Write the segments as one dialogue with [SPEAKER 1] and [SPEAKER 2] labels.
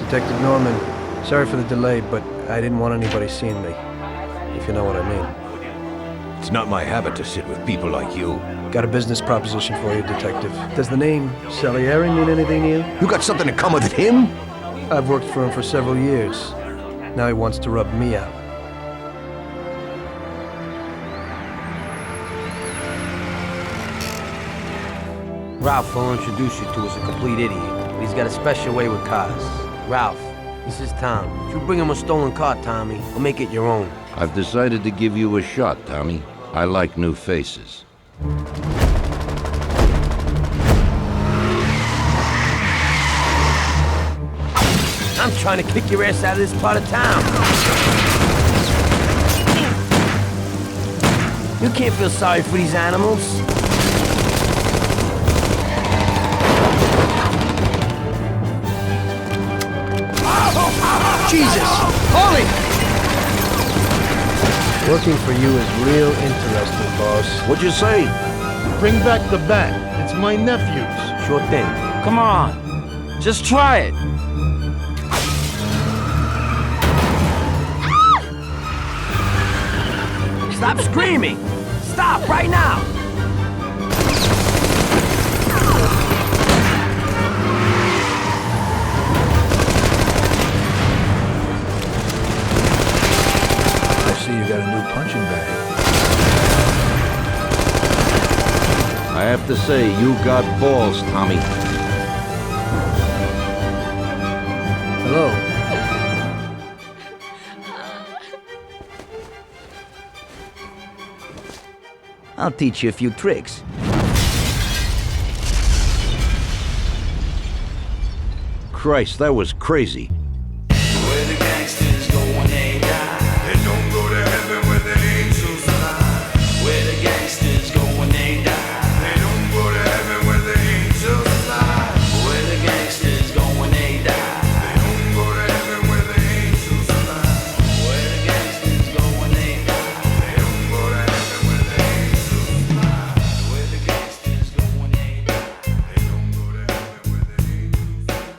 [SPEAKER 1] Detective Norman. Sorry for the delay, but I didn't want anybody seeing me, if you know what I mean.
[SPEAKER 2] It's not my habit to sit with people like you.
[SPEAKER 1] Got a business proposition for you, Detective. Does the name Salieri mean anything to you?
[SPEAKER 2] You got something in common with him?
[SPEAKER 1] I've worked for him for several years. Now he wants to rub me out.
[SPEAKER 3] Ralph will introduce you to is a complete idiot, but he's got a special way with cars. Ralph, this is Tom. If you bring him a stolen car, Tommy, he'll make it your own.
[SPEAKER 4] I've decided to give you a shot, Tommy. I like new faces.
[SPEAKER 3] I'm trying to kick your ass out of this part of town. You can't feel sorry for these animals.
[SPEAKER 1] Jesus! Holy! Working for you is real interesting, boss.
[SPEAKER 4] What'd you say?
[SPEAKER 5] Bring back the bat. It's my nephew's.
[SPEAKER 3] Sure thing.
[SPEAKER 6] Come on, just try it.
[SPEAKER 3] Stop screaming! Stop right now!
[SPEAKER 2] I see you got a new punching bag.
[SPEAKER 4] I have to say, you got balls, Tommy.
[SPEAKER 1] Hello.
[SPEAKER 6] I'll teach you a few tricks.
[SPEAKER 4] Christ, that was crazy.
[SPEAKER 7] Where the gangsters go when they die. They don't go to heaven where the angels lie. Where the gangsters go when they die. They don't go to heaven where the angels lie. Where the gangsters go when they die. They don't go to heaven where the angels lie. Where the gangsters go when they die. They don't go to heaven where the angels lie. Where the gangsters go when they die. They don't go to heaven where the angels lie.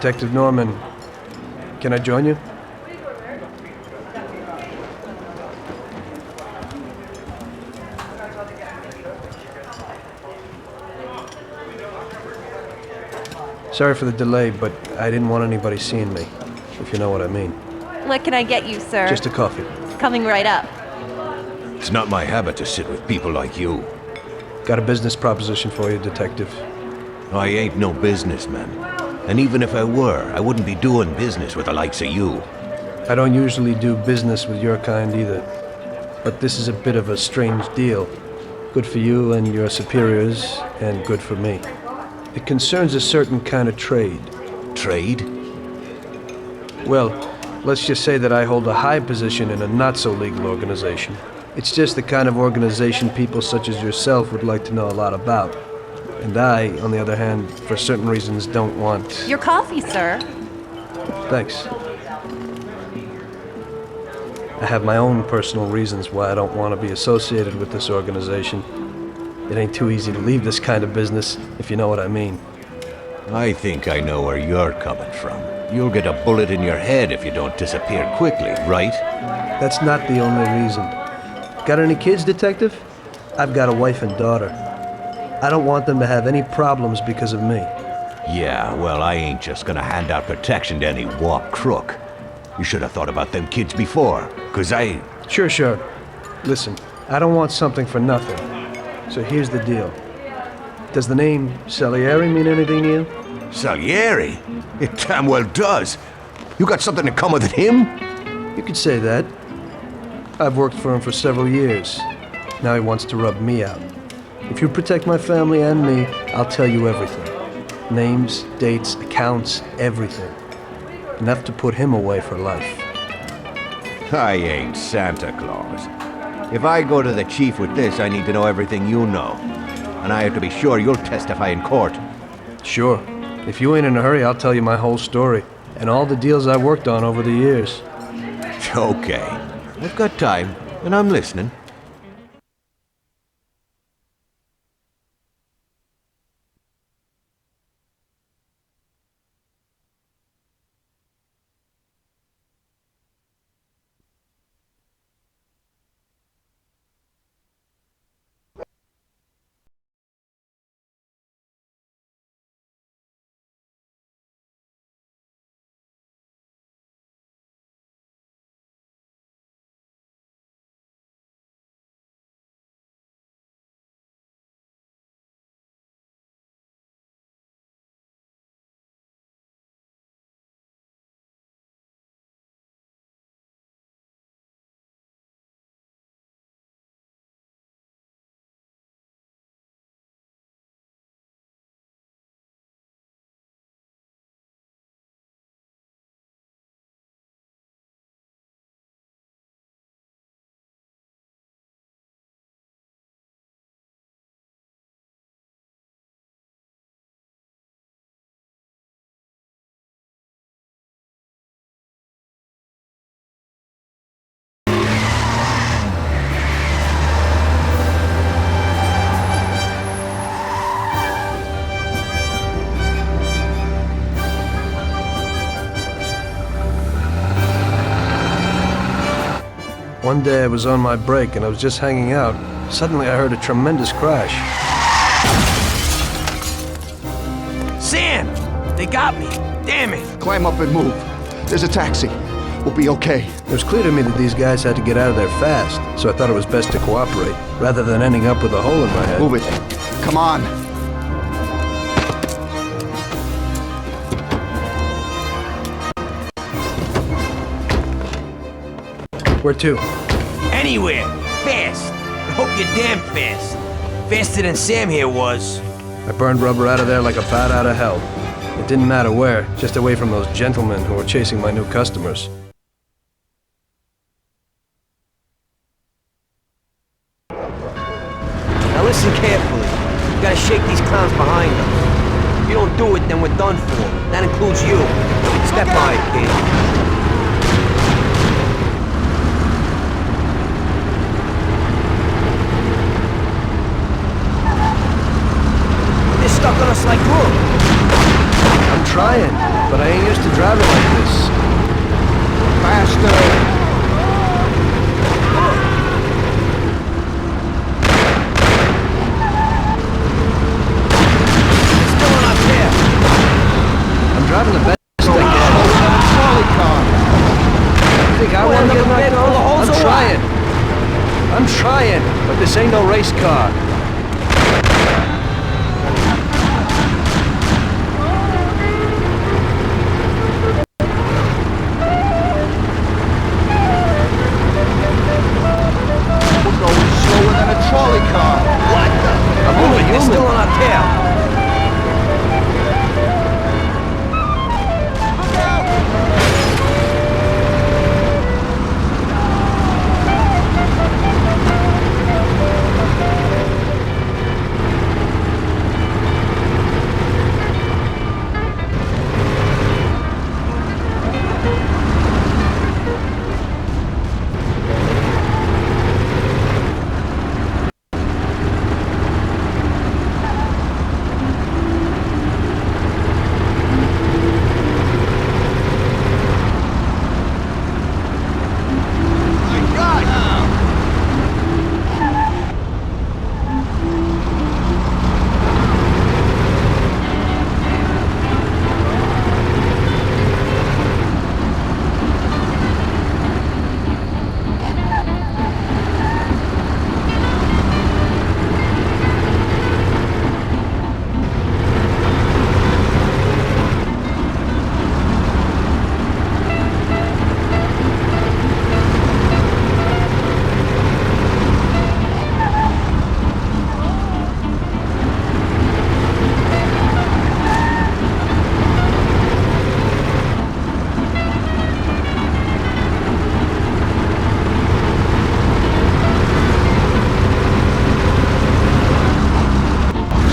[SPEAKER 1] Detective Norman, can I join you? Sorry for the delay, but I didn't want anybody seeing me, if you know what I mean.
[SPEAKER 8] What can I get you, sir?
[SPEAKER 1] Just a coffee.
[SPEAKER 8] Coming right up.
[SPEAKER 2] It's not my habit to sit with people like you.
[SPEAKER 1] Got a business proposition for you, Detective.
[SPEAKER 2] I ain't no businessman. And even if I were, I wouldn't be doing business with the likes of you.
[SPEAKER 1] I don't usually do business with your kind either. But this is a bit of a strange deal. Good for you and your superiors, and good for me. It concerns a certain kind of trade.
[SPEAKER 2] Trade?
[SPEAKER 1] Well, let's just say that I hold a high position in a not-so-legal organization. It's just the kind of organization people such as yourself would like to know a lot about. And I, on the other hand, for certain reasons don't want...
[SPEAKER 8] Your coffee, sir.
[SPEAKER 1] Thanks. I have my own personal reasons why I don't want to be associated with this organization. It ain't too easy to leave this kind of business, if you know what I mean.
[SPEAKER 2] I think I know where you're coming from. You'll get a bullet in your head if you don't disappear quickly, right?
[SPEAKER 1] That's not the only reason. Got any kids, Detective? I've got a wife and daughter. I don't want them to have any problems because of me.
[SPEAKER 2] Yeah, well, I ain't just gonna hand out protection to any wop crook. You should have thought about them kids before, 'cause I...
[SPEAKER 1] Sure. Listen, I don't want something for nothing. So here's the deal. Does the name Salieri mean anything to you?
[SPEAKER 2] Salieri? It damn well does. You got something in common with him?
[SPEAKER 1] You could say that. I've worked for him for several years. Now he wants to rub me out. If you protect my family and me, I'll tell you everything. Names, dates, accounts, everything. Enough to put him away for life.
[SPEAKER 2] I ain't Santa Claus. If I go to the chief with this, I need to know everything you know. And I have to be sure you'll testify in court.
[SPEAKER 1] Sure. If you ain't in a hurry, I'll tell you my whole story. And all the deals I worked on over the years.
[SPEAKER 2] Okay. I've got time, and I'm listening.
[SPEAKER 1] One day I was on my break and I was just hanging out. Suddenly I heard a tremendous crash.
[SPEAKER 3] Sam! They got me. Damn it.
[SPEAKER 9] Climb up and move. There's a taxi. We'll be okay.
[SPEAKER 1] It was clear to me that these guys had to get out of there fast, so I thought it was best to cooperate, rather than ending up with a hole in my head.
[SPEAKER 9] Move it. Come on.
[SPEAKER 1] Where to?
[SPEAKER 3] Anywhere. Fast. I hope you're damn fast. Faster than Sam here was.
[SPEAKER 1] I burned rubber out of there like a bat out of hell. It didn't matter where, just away from those gentlemen who were chasing my new customers.
[SPEAKER 3] Now listen carefully. You gotta shake these clowns behind us. If you don't do it, then we're done for. That includes you. Step on it, kid. They're stuck on us like glue.
[SPEAKER 1] I'm trying, but I like this.
[SPEAKER 9] Faster!
[SPEAKER 1] I'm driving the best I can.
[SPEAKER 9] Trolley car!
[SPEAKER 1] You think I want to get knocked off? I'm trying. I'm trying, but this ain't no race car.
[SPEAKER 9] We're going slower than a trolley car! What the?
[SPEAKER 1] I'm only
[SPEAKER 3] They're
[SPEAKER 1] human.
[SPEAKER 3] still on our tail.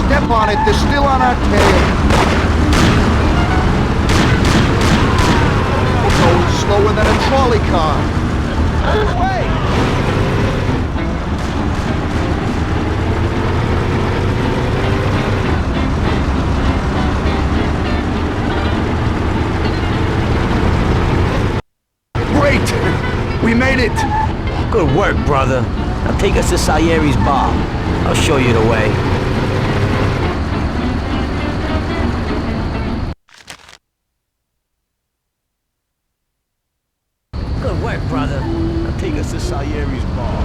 [SPEAKER 9] Step on it, they're still on our tail! We're going slower than a trolley car!
[SPEAKER 7] Great! We made it!
[SPEAKER 3] Good work, brother. Now take us to Salieri's bar. I'll show you the way. Good work, brother. Now take us to Salieri's bar.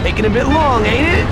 [SPEAKER 3] Taking a bit long, ain't it?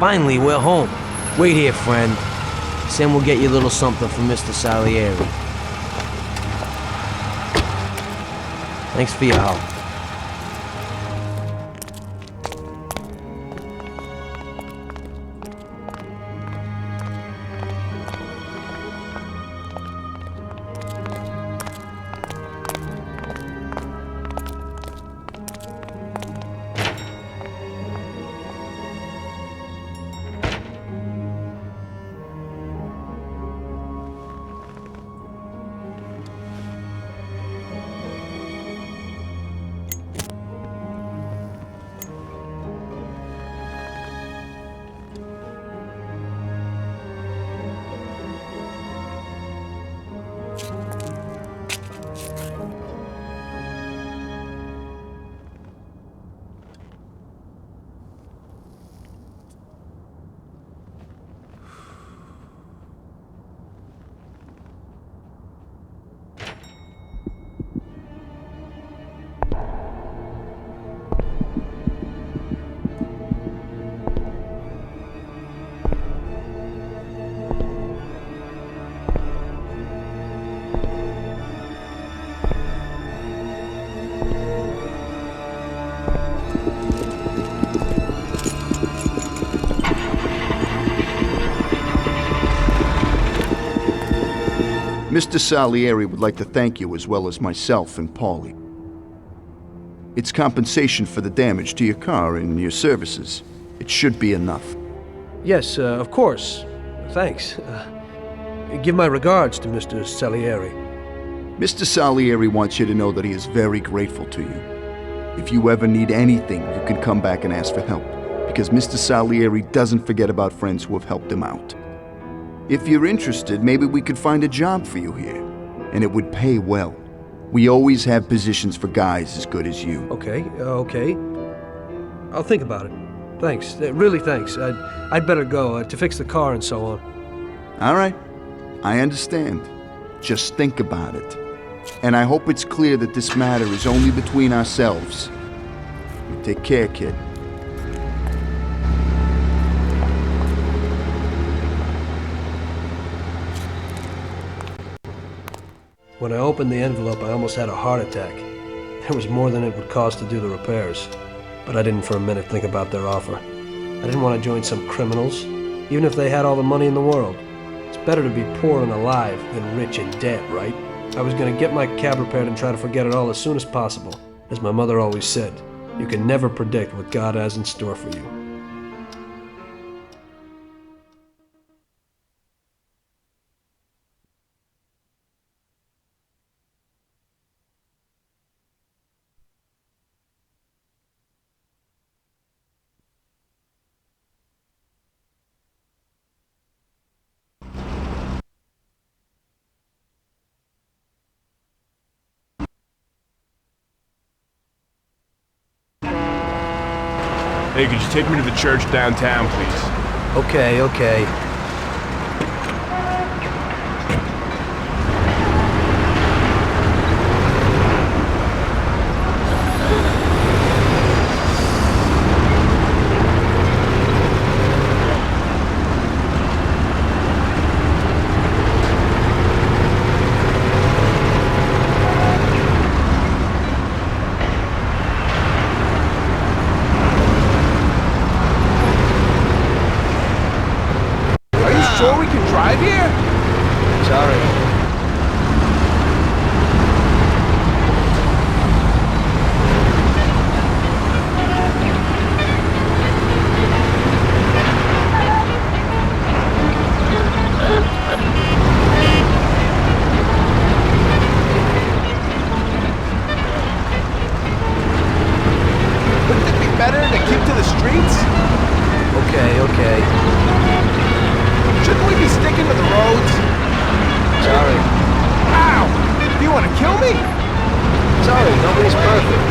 [SPEAKER 3] Finally, we're home. Wait here, friend. Sam will get you a little something from Mr. Salieri. Thanks for your help.
[SPEAKER 9] Mr. Salieri would like to thank you as well as myself and Paulie. It's compensation for the damage to your car and your services. It should be enough.
[SPEAKER 1] Yes, of course. Thanks. Give my regards to Mr. Salieri.
[SPEAKER 9] Mr. Salieri wants you to know that he is very grateful to you. If you ever need anything, you can come back and ask for help, because Mr. Salieri doesn't forget about friends who have helped him out. If you're interested, maybe we could find a job for you here, and it would pay well. We always have positions for guys as good as you.
[SPEAKER 1] Okay. I'll think about it. Thanks. Really thanks. I'd better go to fix the car and so on.
[SPEAKER 9] All right. I understand. Just think about it. And I hope it's clear that this matter is only between ourselves. You take care, kid.
[SPEAKER 1] When I opened the envelope, I almost had a heart attack. There was more than it would cost to do the repairs. But I didn't for a minute think about their offer. I didn't want to join some criminals, even if they had all the money in the world. It's better to be poor and alive than rich and dead, right? I was going to get my cab repaired and try to forget it all as soon as possible. As my mother always said, you can never predict what God has in store for you.
[SPEAKER 10] Hey, could you take me to the church downtown, please?
[SPEAKER 1] Okay.
[SPEAKER 10] Sure we can drive here?
[SPEAKER 1] Sorry.
[SPEAKER 10] Wouldn't it be better to keep to the streets?
[SPEAKER 1] Okay.
[SPEAKER 10] Shouldn't we be sticking to the roads?
[SPEAKER 1] Sorry.
[SPEAKER 10] Ow! Do you want to kill me?
[SPEAKER 1] Sorry, nobody's perfect.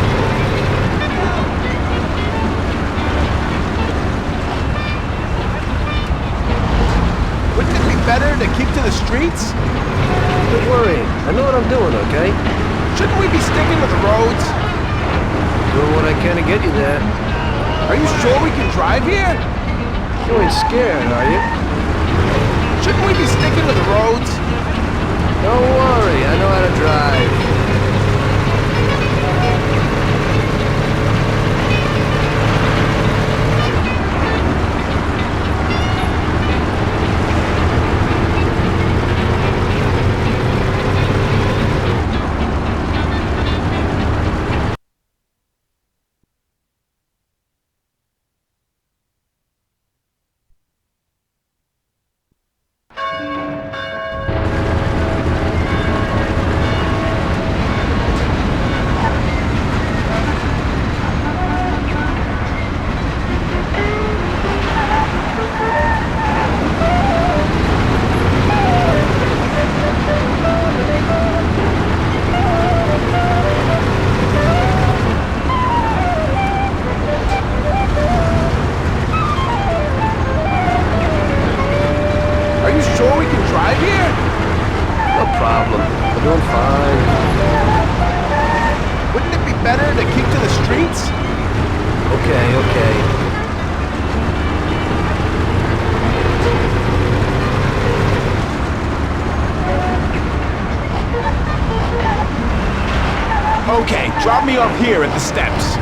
[SPEAKER 10] Wouldn't it be better to keep to the streets?
[SPEAKER 1] Quit worrying. I know what I'm doing, okay?
[SPEAKER 10] Shouldn't we be sticking to the roads?
[SPEAKER 1] Doing what I can to get you there.
[SPEAKER 10] Are you sure we can drive here?
[SPEAKER 1] You ain't scared, are you?
[SPEAKER 10] Shouldn't we be sticking to the roads?
[SPEAKER 1] Don't worry, I know how to drive.
[SPEAKER 10] Okay, drop me off here at the steps.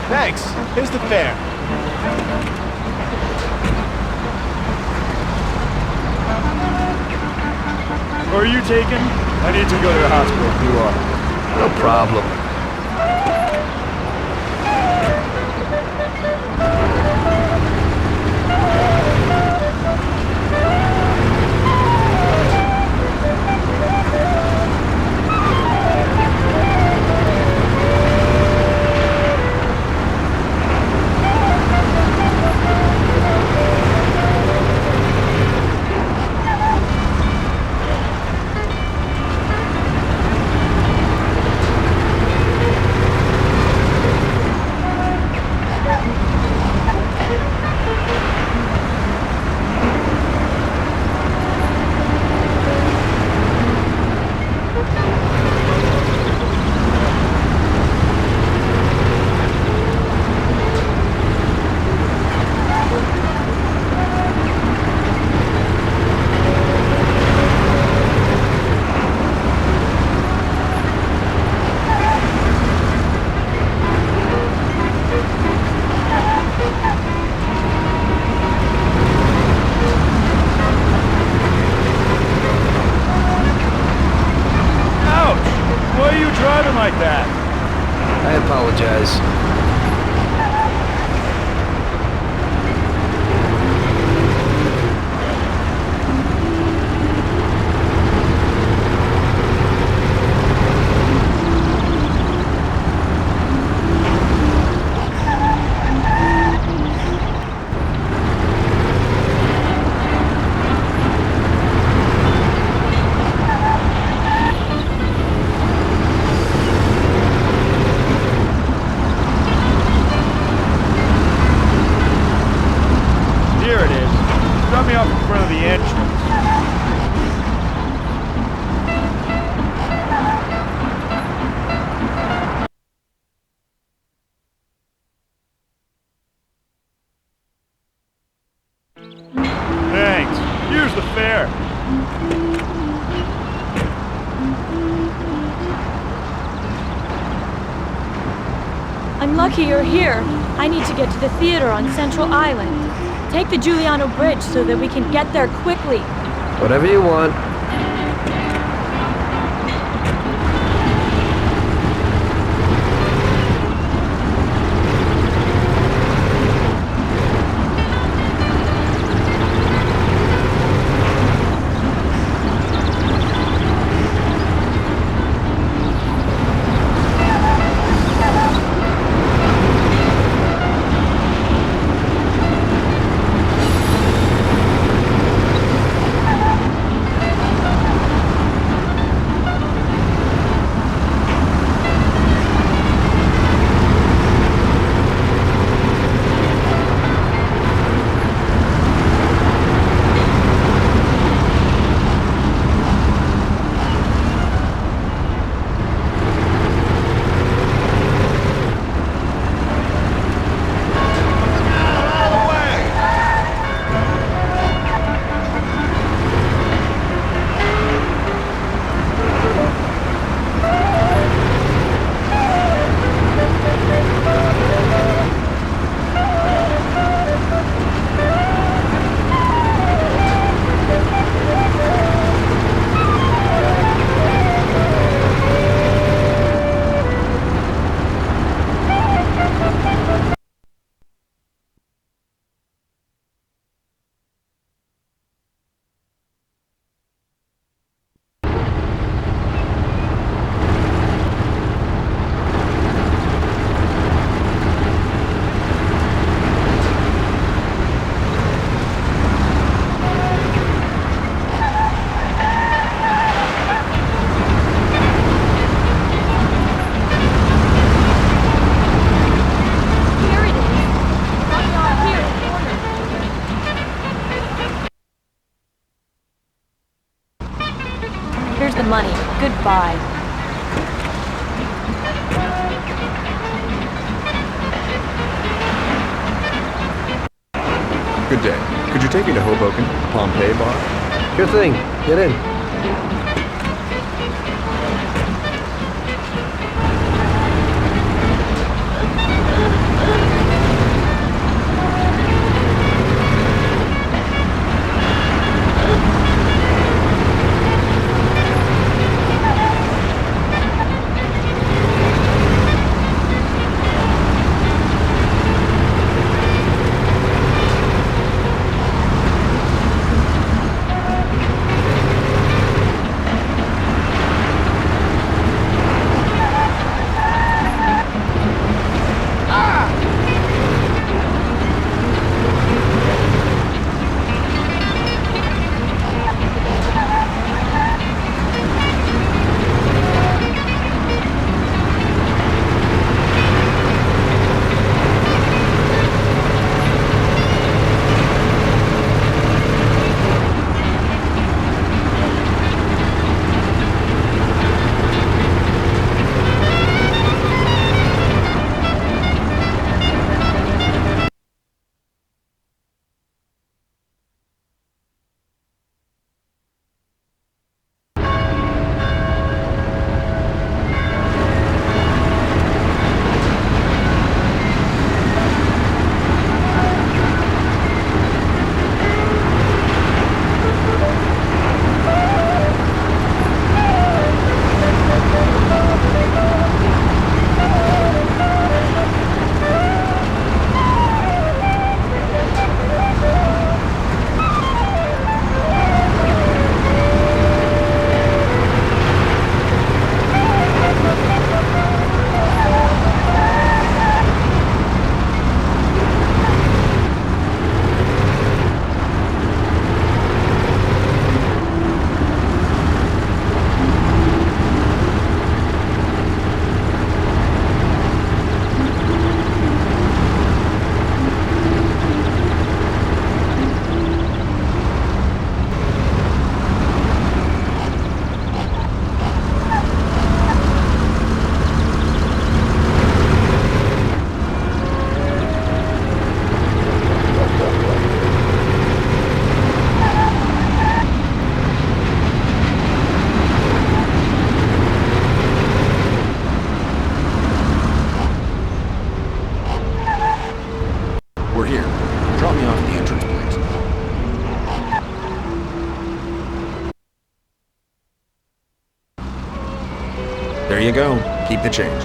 [SPEAKER 10] Thanks. Here's the fare.
[SPEAKER 5] Who are you taking? I need to go to the hospital if you are.
[SPEAKER 1] No problem.
[SPEAKER 5] Like that.
[SPEAKER 1] I apologize.
[SPEAKER 5] Me up in front of the entrance. Thanks. Here's the fare.
[SPEAKER 11] I'm lucky you're here. I need to get to the theater on Central Island. Take the Giuliano Bridge so that we can get there quickly.
[SPEAKER 1] Whatever you want.
[SPEAKER 11] money. Goodbye.
[SPEAKER 10] Good day. Could you take me to Hoboken, Pompeii bar?
[SPEAKER 1] Sure thing. Get in.
[SPEAKER 10] There you go. Keep the change.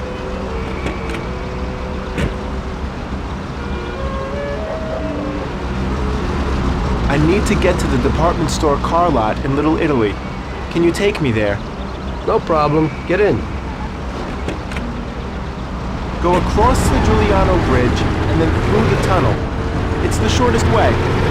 [SPEAKER 5] I need to get to the department store car lot in Little Italy. Can you take me there?
[SPEAKER 1] No problem. Get in.
[SPEAKER 5] Go across the Giuliano Bridge and then through the tunnel. It's the shortest way.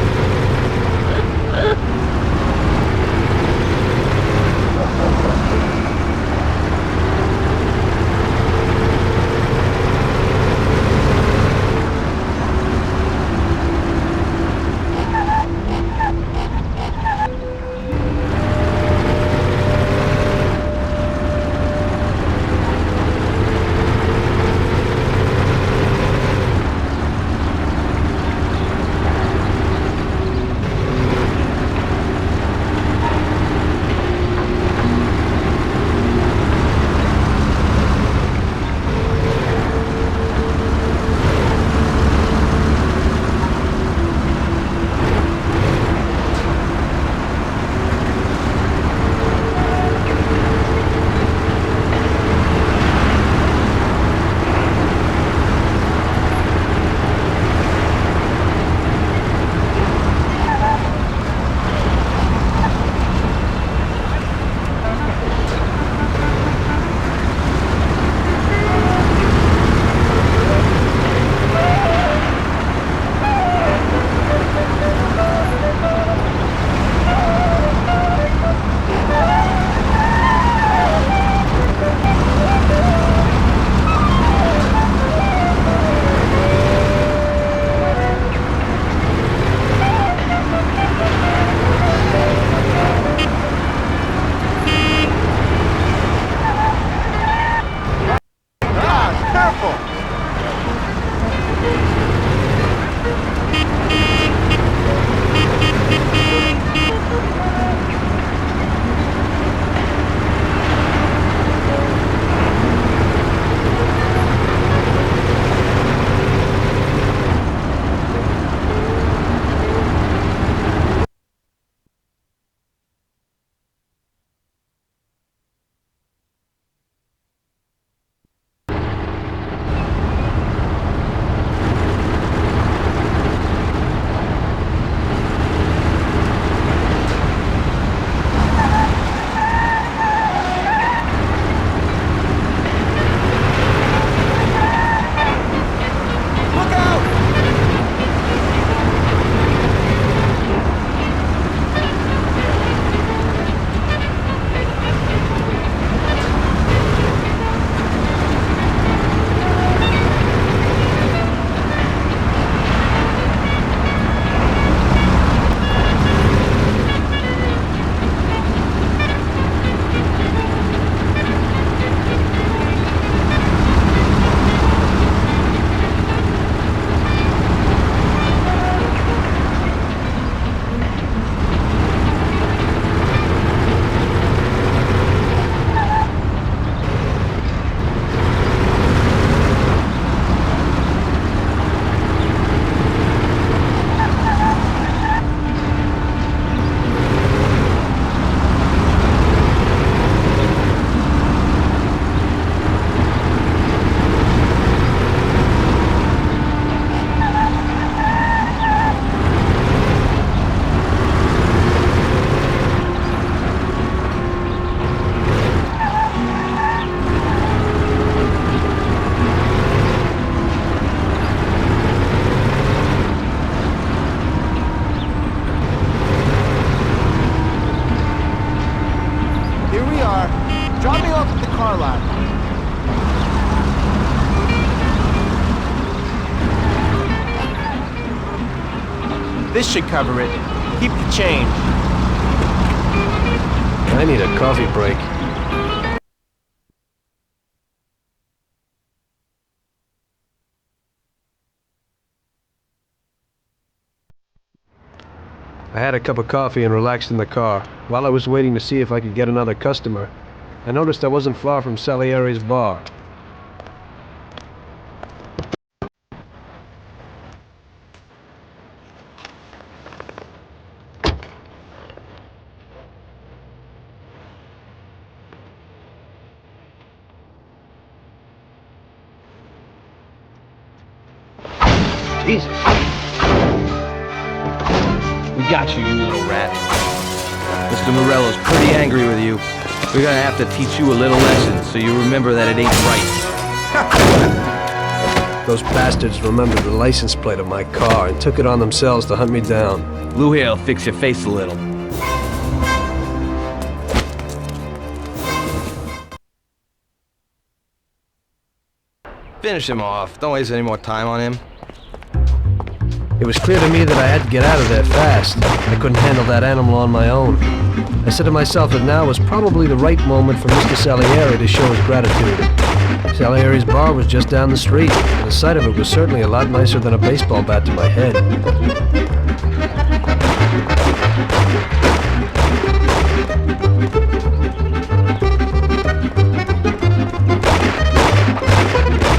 [SPEAKER 5] car lot. This should cover it. Keep the change.
[SPEAKER 1] I need a coffee break. I had a cup of coffee and relaxed in the car. While I was waiting to see if I could get another customer, I noticed I wasn't far from Salieri's bar.
[SPEAKER 3] Jesus. We got you, you little rat. Mr. Morello's pretty angry with you. We're gonna have to teach you a little lesson so you remember that it ain't right.
[SPEAKER 1] Those bastards remembered the license plate of my car and took it on themselves to hunt me down.
[SPEAKER 3] Lou here'll fix your face a little. Finish him off. Don't waste any more time on him.
[SPEAKER 1] It was clear to me that I had to get out of there fast. I couldn't handle that animal on my own. I said to myself that now was probably the right moment for Mr. Salieri to show his gratitude. Salieri's bar was just down the street, and the sight of it was certainly a lot nicer than a baseball bat to my head.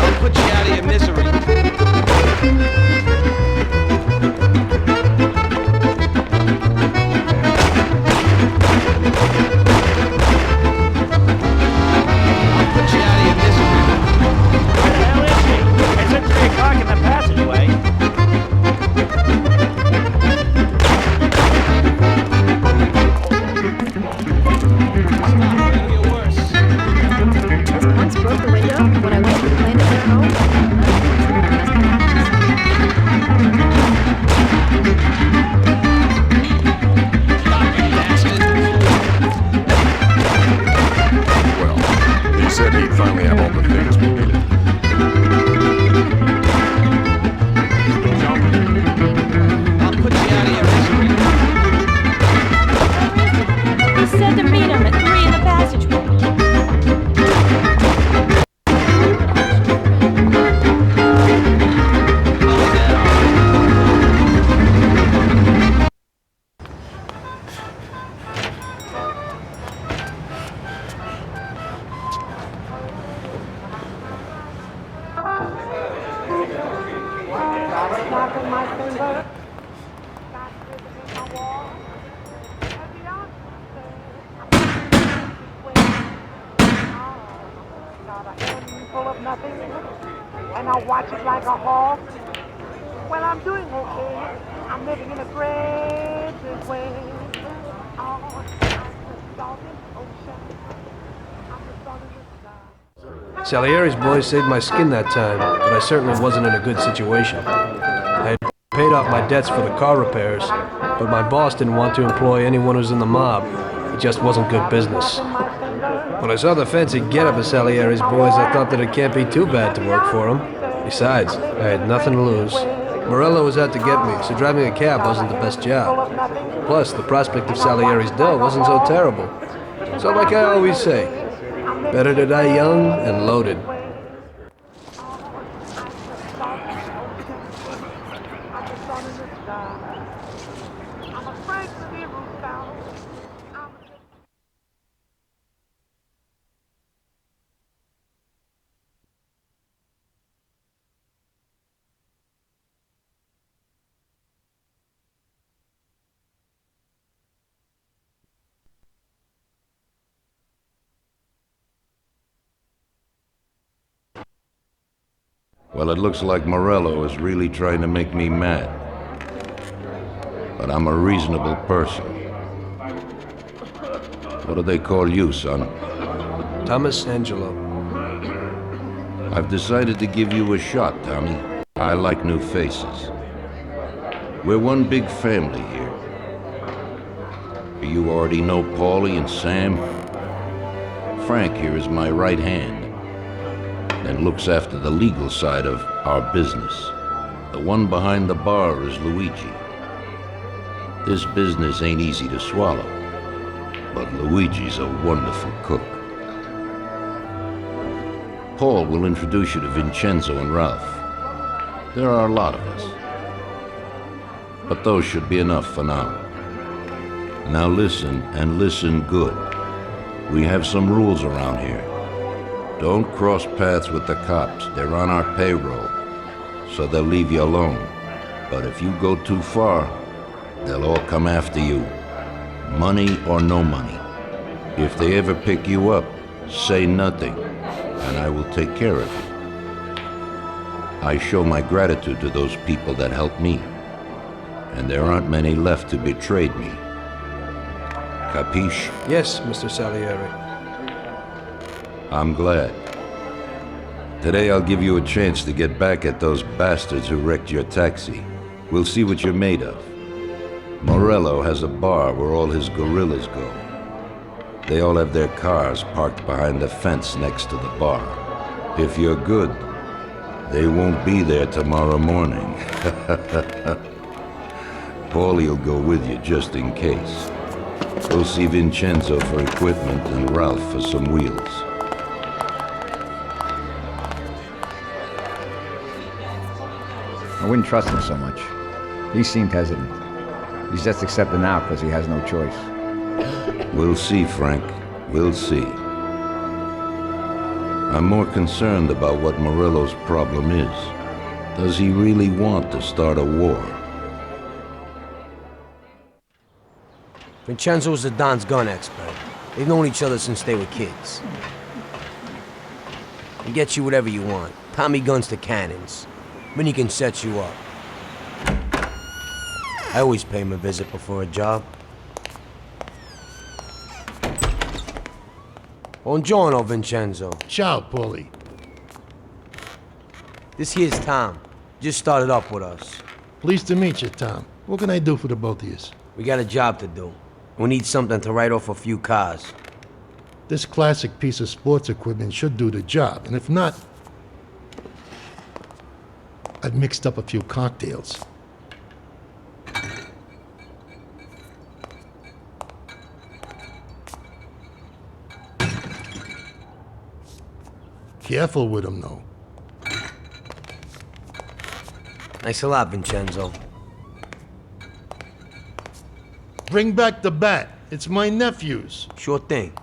[SPEAKER 3] I'll put you out of your misery.
[SPEAKER 12] And I watch it like a hawk. Well, I'm doing okay. I'm living in a great big way. Oh, I'm the salt in the ocean. I'm the salt in the sky.
[SPEAKER 1] Salieri's boys saved my skin that time, but I certainly wasn't in a good situation. I had paid off my debts for the car repairs, but my boss didn't want to employ anyone who's in the mob. It just wasn't good business. When I saw the fancy getup of Salieri's boys, I thought that it can't be too bad to work for him. Besides, I had nothing to lose. Morello was out to get me, so driving a cab wasn't the best job. Plus, the prospect of Salieri's dough wasn't so terrible. So like I always say, better to die young and loaded.
[SPEAKER 4] Well, it looks like Morello is really trying to make me mad. But I'm a reasonable person. What do they call you, son?
[SPEAKER 1] Tommy Angelo.
[SPEAKER 4] I've decided to give you a shot, Tommy. I like new faces. We're one big family here. You already know Paulie and Sam. Frank here is my right hand and looks after the legal side of our business. The one behind the bar is Luigi. This business ain't easy to swallow, but Luigi's a wonderful cook. Paul will introduce you to Vincenzo and Ralph. There are a lot of us, but those should be enough for now. Now listen, and listen good. We have some rules around here. Don't cross paths with the cops. They're on our payroll, so they'll leave you alone. But if you go too far, they'll all come after you. Money or no money. If they ever pick you up, say nothing, and I will take care of you. I show my gratitude to those people that helped me, and there aren't many left who betrayed me. Capiche?
[SPEAKER 1] Yes, Mr. Salieri.
[SPEAKER 4] I'm glad. Today I'll give you a chance to get back at those bastards who wrecked your taxi. We'll see what you're made of. Morello has a bar where all his gorillas go. They all have their cars parked behind the fence next to the bar. If you're good, they won't be there tomorrow morning. Paulie'll go with you just in case. Go see Vincenzo for equipment and Ralph for some wheels.
[SPEAKER 13] I wouldn't trust him so much. He seemed hesitant. He's just accepting now because he has no choice.
[SPEAKER 4] We'll see, Frank. We'll see. I'm more concerned about what Morello's problem is. Does he really want to start a war?
[SPEAKER 3] Vincenzo's the Don's gun expert. They've known each other since they were kids. He gets you whatever you want. Tommy guns to cannons. Then he can set you up. I always pay him a visit before a job. Buongiorno, Vincenzo.
[SPEAKER 14] Ciao, Paulie.
[SPEAKER 3] This here's Tom. Just started up with us.
[SPEAKER 14] Pleased to meet you, Tom. What can I do for the both of you?
[SPEAKER 3] We got a job to do. We need something to write off a few cars.
[SPEAKER 14] This classic piece of sports equipment should do the job, and if not, I've mixed up a few cocktails. Careful with them, though.
[SPEAKER 3] Thanks a lot, Vincenzo.
[SPEAKER 14] Bring back the bat. It's my nephew's.
[SPEAKER 3] Sure thing.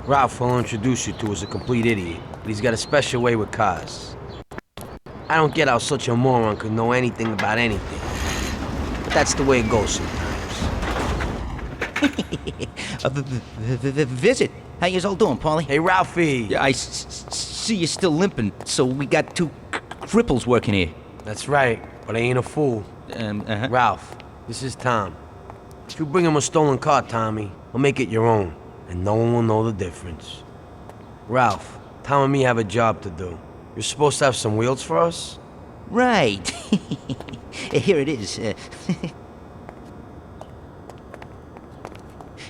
[SPEAKER 3] Ralph will introduce you to is a complete idiot, but he's got a special way with cars. I don't get how such a moron could know anything about anything. But that's the way it goes sometimes.
[SPEAKER 6] Visit. How you all doing, Paulie?
[SPEAKER 3] Hey, Ralphie.
[SPEAKER 6] Yeah, I see you're still limping, so we got two cripples working here.
[SPEAKER 3] That's right, but I ain't a fool. Ralph, this is Tom. If you bring him a stolen car, Tommy, we'll make it your own, and no one will know the difference. Ralph, Tom and me have a job to do. You're supposed to have some wheels for us?
[SPEAKER 6] Right. Here it is. It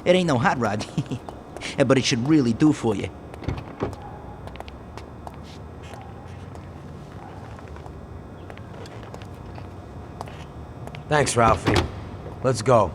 [SPEAKER 6] ain't no hot rod, but it should really do for you.
[SPEAKER 3] Thanks, Ralphie. Let's go.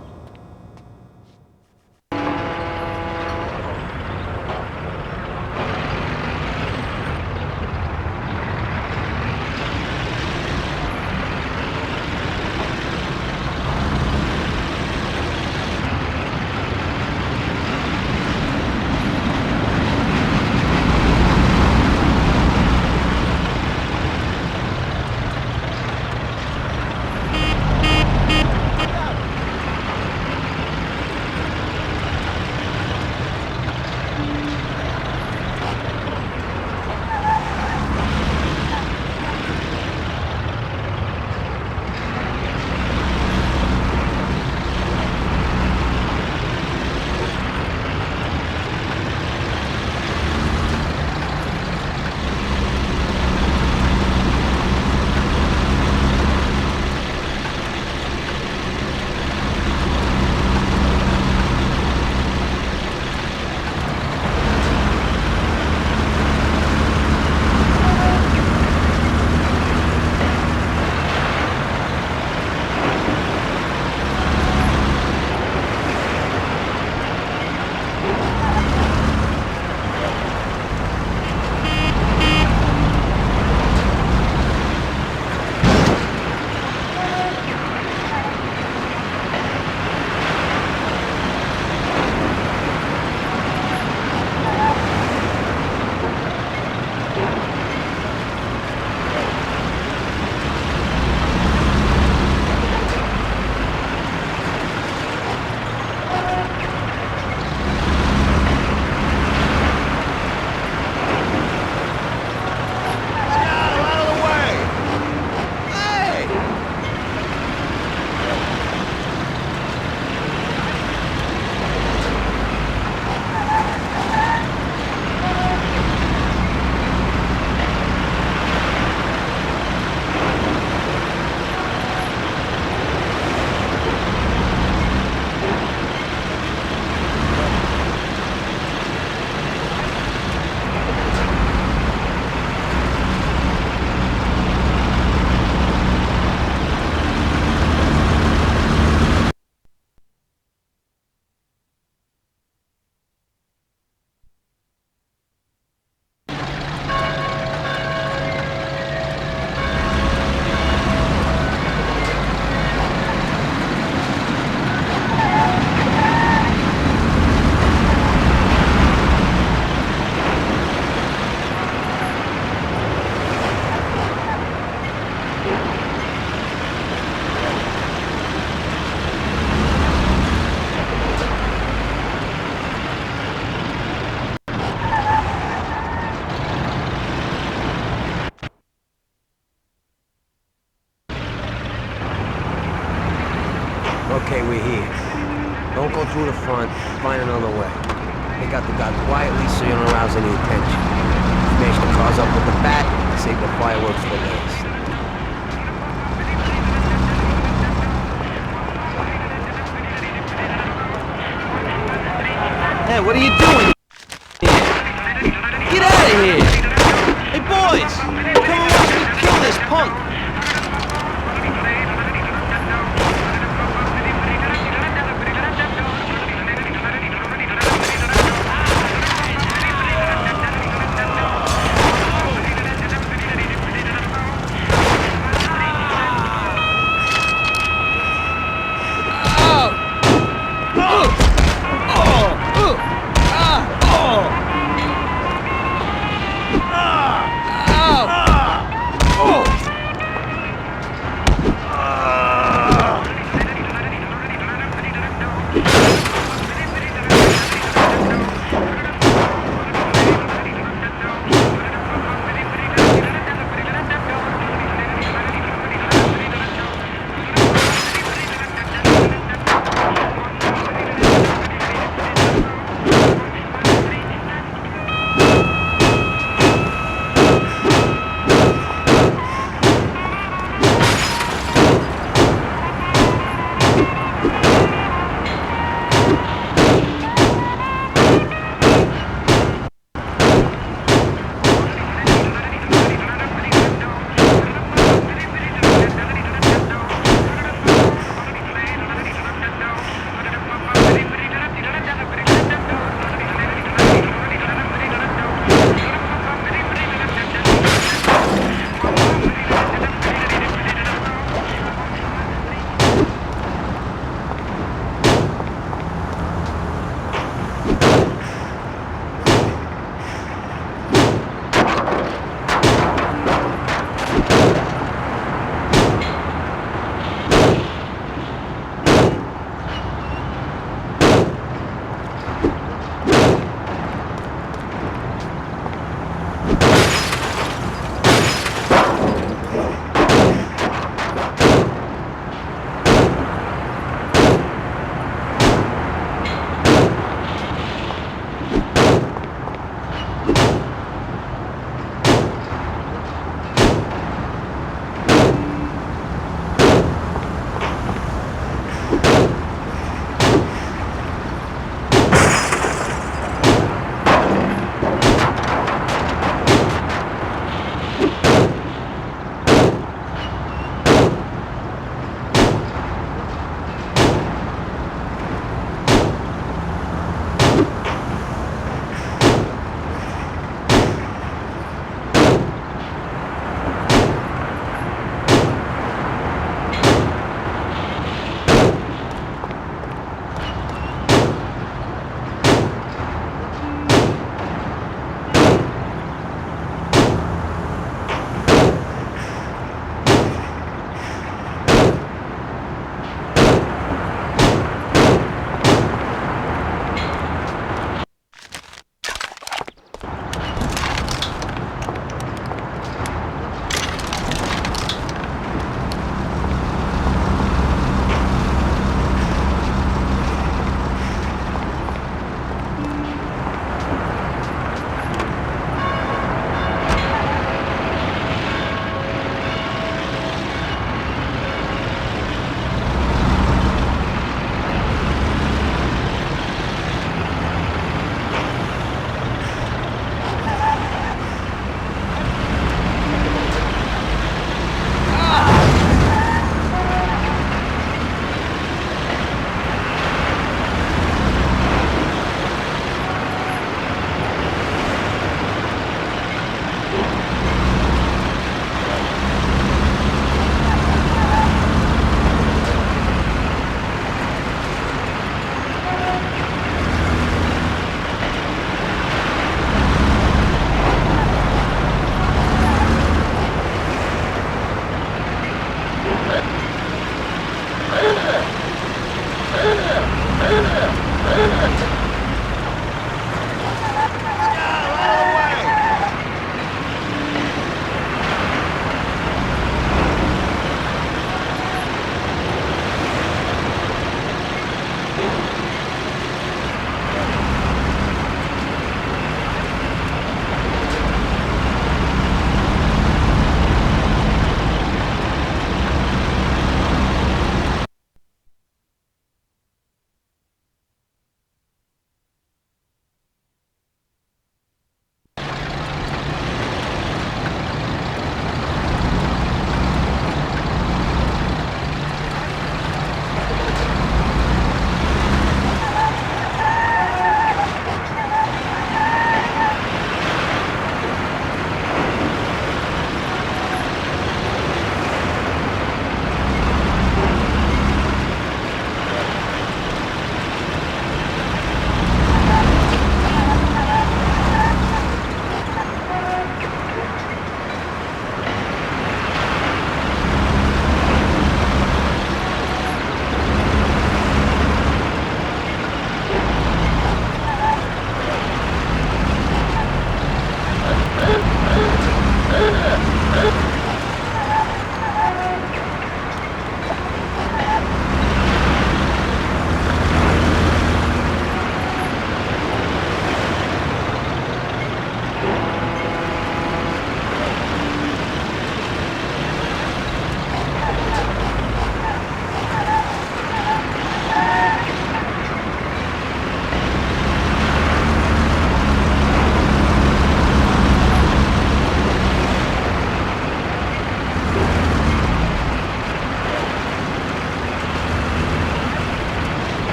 [SPEAKER 3] Okay, we're here. Don't go through the front. Find another way. Take out the guy quietly so you don't arouse any attention. Smash the cars up with the bat. Save the fireworks for last.
[SPEAKER 6] Hey, what are you doing? Get out of here! Hey, boys! Come and watch me kill this punk!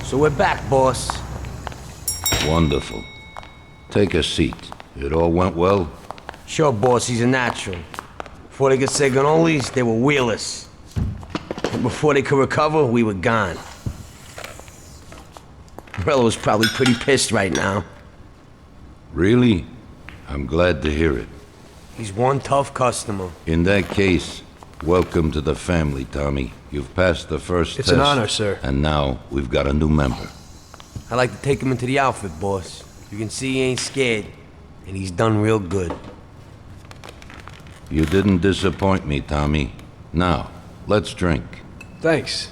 [SPEAKER 3] So we're back, boss.
[SPEAKER 4] Wonderful. Take a seat. It all went well?
[SPEAKER 3] Sure, boss, he's a natural. Before they could say cannolis, they were wheelers. And before they could recover, we were gone. Morello's probably pretty pissed right now.
[SPEAKER 4] Really? I'm glad to hear it.
[SPEAKER 3] He's one tough customer.
[SPEAKER 4] In that case, welcome to the family, Tommy. You've passed the first
[SPEAKER 1] It's
[SPEAKER 4] test.
[SPEAKER 1] an honor, sir.
[SPEAKER 4] And now we've got a new member.
[SPEAKER 3] I like to take him into the outfit, boss. You can see he ain't scared, and he's done real good.
[SPEAKER 4] You didn't disappoint me, Tommy. Now, let's drink.
[SPEAKER 1] Thanks.